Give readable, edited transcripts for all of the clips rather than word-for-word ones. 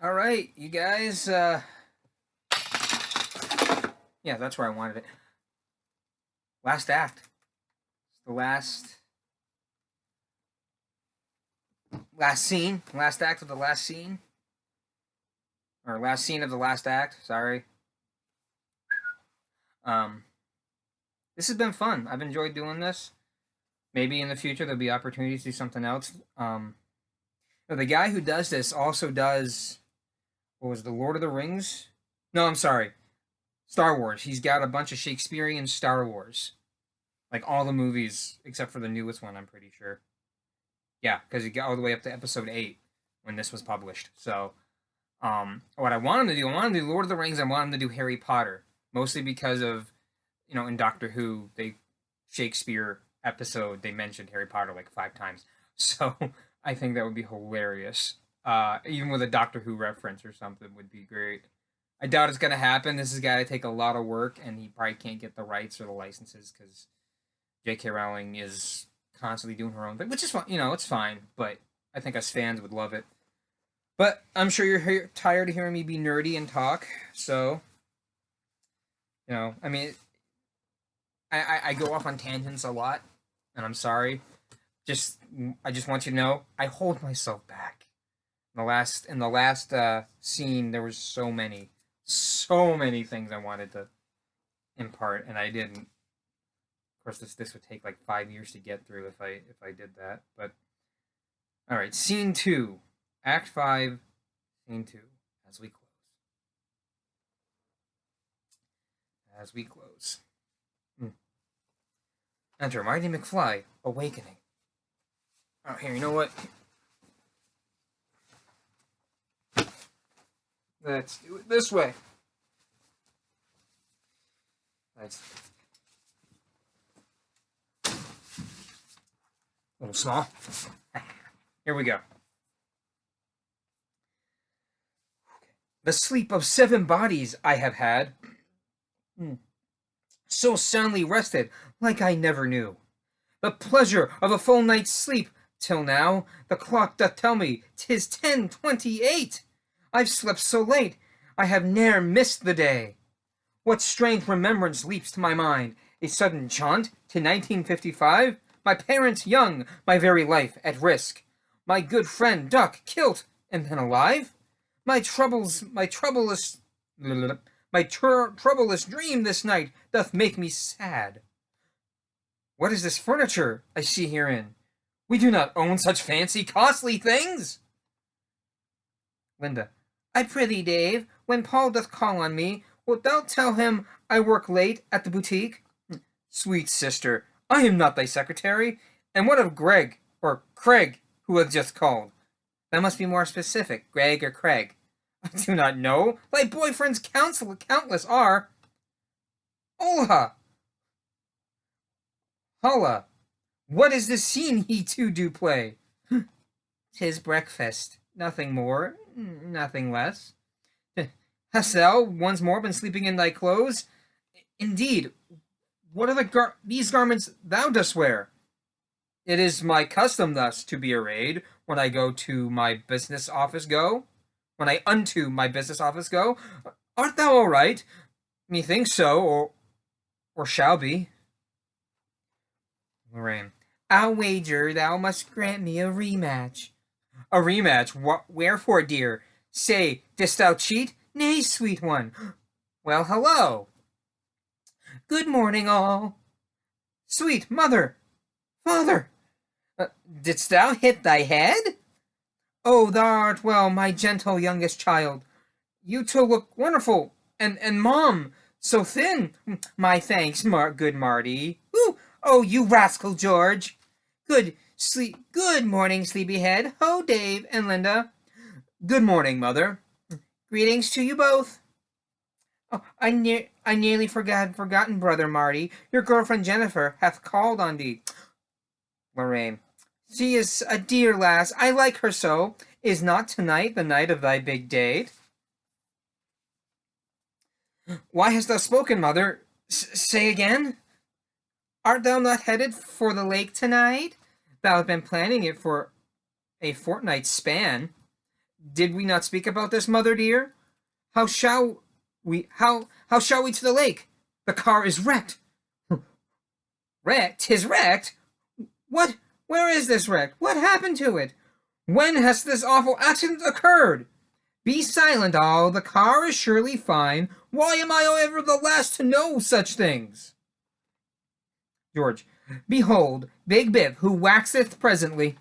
All right, you guys. Yeah, that's where I wanted it. Last act. The last scene. Last act of the last scene, or last scene of the last act. Sorry. Um, this has been fun. I've enjoyed doing this. Maybe in the future there'll be opportunities to do something else. The guy who does this also does what was the Lord of the Rings? No, I'm sorry, Star Wars. He's got a bunch of Shakespearean Star Wars, like all the movies except for the newest one. I'm pretty sure. Yeah, because he got all the way up to episode 8 when this was published. So, what I want him to do, I want him to do Lord of the Rings. I want him to do Harry Potter, mostly because of in Doctor Who, they Shakespeare episode they mentioned Harry Potter like 5 times. So I think that would be hilarious. Even with a Doctor Who reference or something would be great. I doubt it's gonna happen. This has got to take a lot of work, and he probably can't get the rights or the licenses because J.K. Rowling is constantly doing her own thing, which is fine. It's fine. But I think us fans would love it. But I'm sure you're tired of hearing me be nerdy and talk. So, I mean, I go off on tangents a lot, and I'm sorry. Just I just want you to know I hold myself back. In the last scene, there was so many things I wanted to impart, and I didn't. Of course, this would take like 5 years to get through if I did that. But all right, scene 2, Act 5, scene 2. As we close. As we close. Enter Mighty McFly, awakening. Oh, here, you know what? Let's do it this way. That's a little small. Here we go. The sleep of 7 bodies I have had, so soundly rested, like I never knew. The pleasure of a full night's sleep, till now the clock doth tell me 'tis 10:28. I've slept so late, I have ne'er missed the day. What strange remembrance leaps to my mind? A sudden jaunt to 1955? My parents young, my very life at risk. My good friend Duck killed and then alive? My troublous dream this night doth make me sad. What is this furniture I see herein? We do not own such fancy, costly things. Linda. I prithee, Dave, when Paul doth call on me, wilt thou tell him I work late at the boutique? Sweet sister, I am not thy secretary. And what of Greg, or Craig, who hath just called? Thou must be more specific, Greg or Craig. I do not know. Thy boyfriends countless are. Hola! Holla! What is this scene he too do play? 'Tis breakfast, nothing more, nothing less. Hast thou once more been sleeping in thy clothes? Indeed, what are these garments thou dost wear? It is my custom thus to be arrayed when I go to my business office go. When I unto my business office go. Art thou all right? Methinks so, or shall be. Lorraine. I'll wager thou must grant me a rematch. A rematch? Wherefore, dear? Say, didst thou cheat? Nay, sweet one. Well, hello. Good morning, all. Sweet mother, father, didst thou hit thy head? Oh, thou art well, my gentle youngest child. You two look wonderful, and Mom, so thin. My thanks, good Marty. Ooh, oh, you rascal George. Good morning, sleepyhead. Ho, Dave and Linda. Good morning, Mother. Greetings to you both. Oh, I nearly forgotten, brother Marty. Your girlfriend Jennifer hath called on thee. Lorraine. She is a dear lass. I like her so. Is not tonight the night of thy big date? Why hast thou spoken, mother? Say again? Art thou not headed for the lake tonight? Thou hast been planning it for a fortnight's span. Did we not speak about this, mother dear? How shall how shall we to the lake? The car is wrecked. Wrecked? 'Tis wrecked? What? Where is this wreck? What happened to it? When has this awful accident occurred? Be silent, all. The car is surely fine. Why am I ever the last to know such things? George. Behold, Big Biff, who waxeth presently.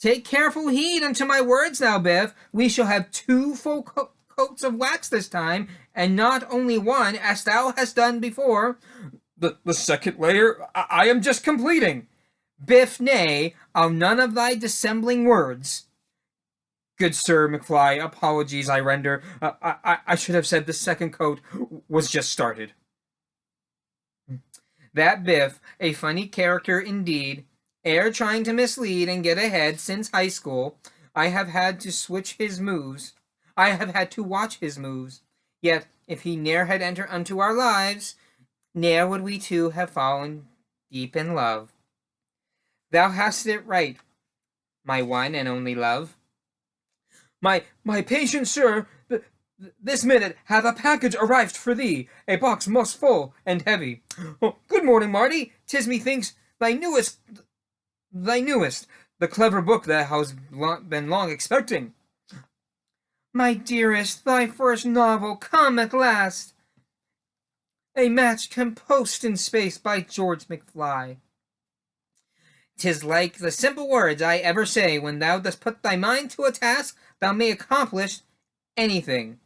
Take careful heed unto my words now, Biff. We shall have 2 full coats of wax this time, and not only one, as thou hast done before. The second layer I am just completing. Biff, nay, I'll none of thy dissembling words. Good Sir McFly, apologies I render. I should have said the second coat was just started. That Biff, a funny character indeed, ere trying to mislead and get ahead since high school, I have had to switch his moves. I have had to watch his moves. Yet, if he ne'er had entered unto our lives, ne'er would we two have fallen deep in love. Thou hast it right, my one and only love. My patient sir, this minute hath a package arrived for thee, a box most full and heavy. Oh, good morning, Marty. 'Tis methinks thy newest, the clever book thou hast been long expecting. My dearest, thy first novel come at last. A match composed in space by George McFly. 'Tis like the simple words I ever say, when thou dost put thy mind to a task, thou may accomplish anything.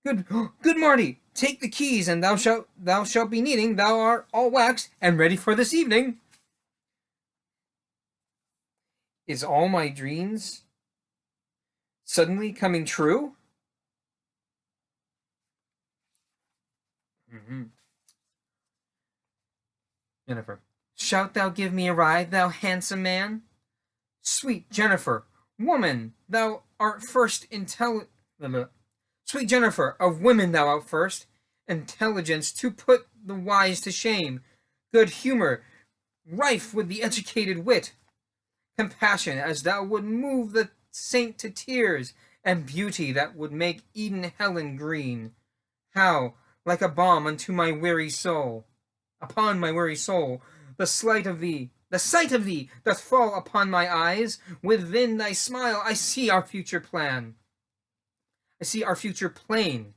Good Marty, take the keys, and thou shalt be needing. Thou art all waxed and ready for this evening. Is all my dreams suddenly coming true? Jennifer. Shalt thou give me a ride, thou handsome man? Sweet Jennifer, woman, thou art first Sweet Jennifer, of women thou art first. Intelligence to put the wise to shame. Good humor, rife with the educated wit. Compassion, as thou would move the saint to tears. And beauty that would make Eden Helen green. How, like a balm unto my weary soul, upon my weary soul, the sight of thee doth fall upon my eyes. Within thy smile I see our future plan. I see our future plain.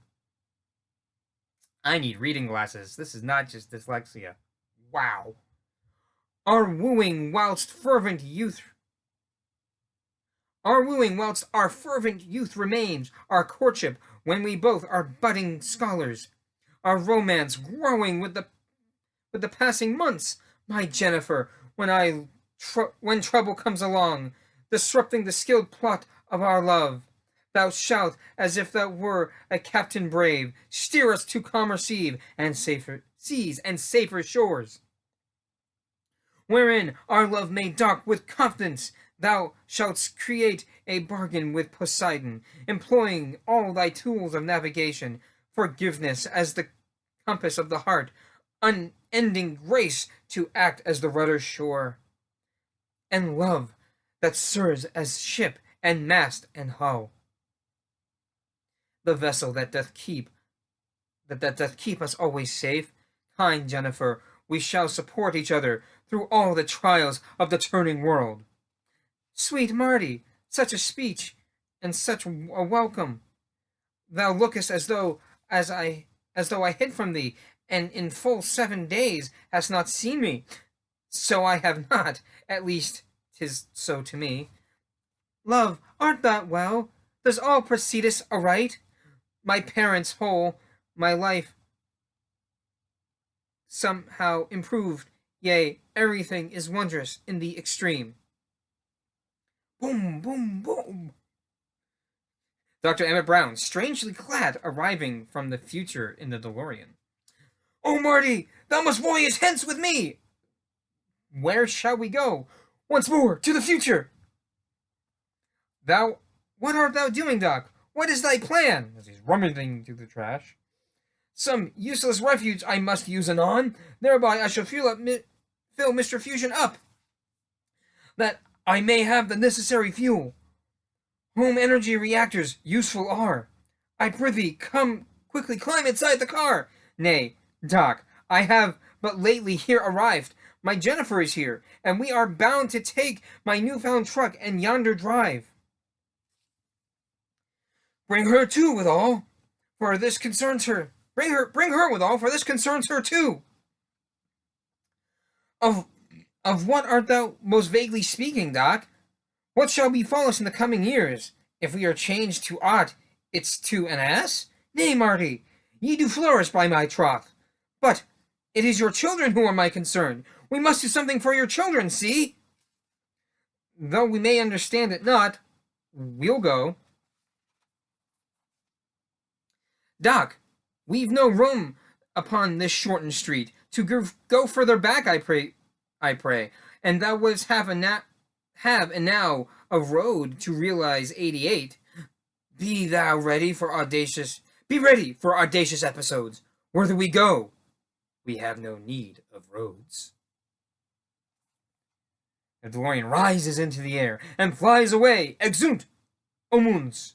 I need reading glasses. This is not just dyslexia. Wow. Our wooing whilst our fervent youth remains, our courtship when we both are budding scholars, our romance growing with the passing months, my Jennifer, when trouble comes along, disrupting the skilled plot of our love, thou shalt, as if thou were a captain brave, steer us to calmer seas and safer shores, wherein our love may dock with confidence. Thou shalt create a bargain with Poseidon, employing all thy tools of navigation, forgiveness as the compass of the heart, unending grace to act as the rudder shore, and love that serves as ship and mast and hull, the vessel that doth keep us always safe. Kind Jennifer, we shall support each other through all the trials of the turning world. Sweet Marty, such a speech and such a welcome. Thou lookest as though I hid from thee, and in full 7 days hast not seen me. So I have not, at least 'tis so to me. Love, art thou well? Does all proceedeth aright? My parents whole, my life somehow improved, yea, everything is wondrous in the extreme. Boom, boom, boom. Dr. Emmett Brown, strangely clad, arriving from the future in the DeLorean. Oh, Marty, thou must voyage hence with me. Where shall we go? Once more, to the future. What art thou doing, Doc? What is thy plan? As he's rummaging through the trash. Some useless refuge I must use anon. Thereby I shall fill Mr. Fusion up, that I may have the necessary fuel. Home energy reactors useful are. I prithee, come quickly climb inside the car. Nay, Doc, I have but lately here arrived. My Jennifer is here, and we are bound to take my new-found truck and yonder drive. Bring her too, withal, for this concerns her. Bring her withal, for this concerns her too. Of what art thou most vaguely speaking, Doc? What shall befall us in the coming years, if we are changed to aught it's to an ass? Nay, Marty, ye do flourish by my troth. But it is your children who are my concern. We must do something for your children, see? Though we may understand it not, we'll go. Doc, we've no room upon this shortened street. To go further back, I pray, and thou wouldst have and now a road to realize 88. Be ready for audacious episodes. Where do we go? We have no need of roads. The DeLorean rises into the air and flies away. Exunt omuns.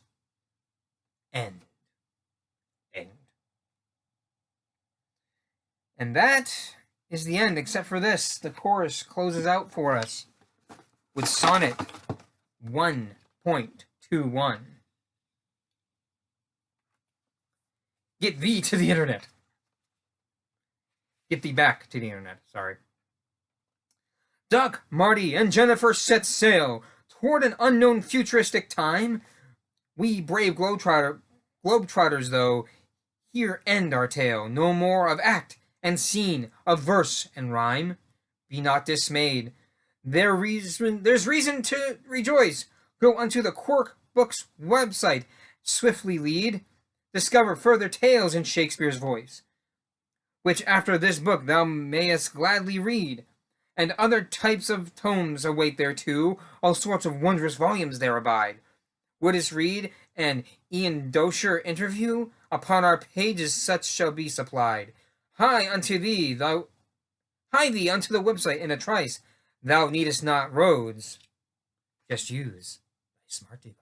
End. And that is the end, except for this. The chorus closes out for us with Sonnet 1.21. Get thee to the internet. Get thee back to the internet, sorry. Doc, Marty, and Jennifer set sail toward an unknown futuristic time. We brave globetrotters, though, here end our tale. No more of act and scene, of verse and rhyme. Be not dismayed. There's reason to rejoice. Go unto the Quirk Books website. Swiftly lead. Discover further tales in Shakespeare's voice, which after this book thou mayest gladly read. And other types of tomes await there too. All sorts of wondrous volumes there abide. Wouldst read an Ian Dosher interview? Upon our pages such shall be supplied. Hie thee unto the website in a trice. Thou needest not roads. Just use thy smart device.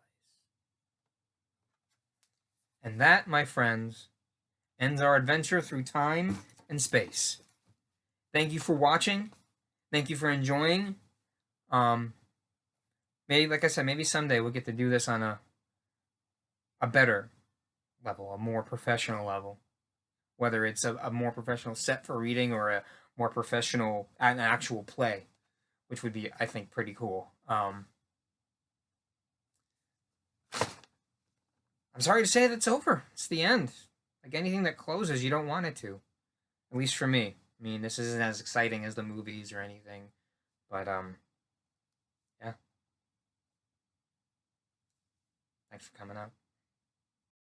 And that, my friends, ends our adventure through time and space. Thank you for watching. Thank you for enjoying. Maybe, like I said, maybe someday we'll get to do this on a better level, a more professional level. Whether it's a more professional set for reading or a more professional, an actual play, which would be, I think, pretty cool. I'm sorry to say that it's over. It's the end. Like anything that closes, you don't want it to. At least for me. I mean, this isn't as exciting as the movies or anything. But, yeah. Thanks for coming out.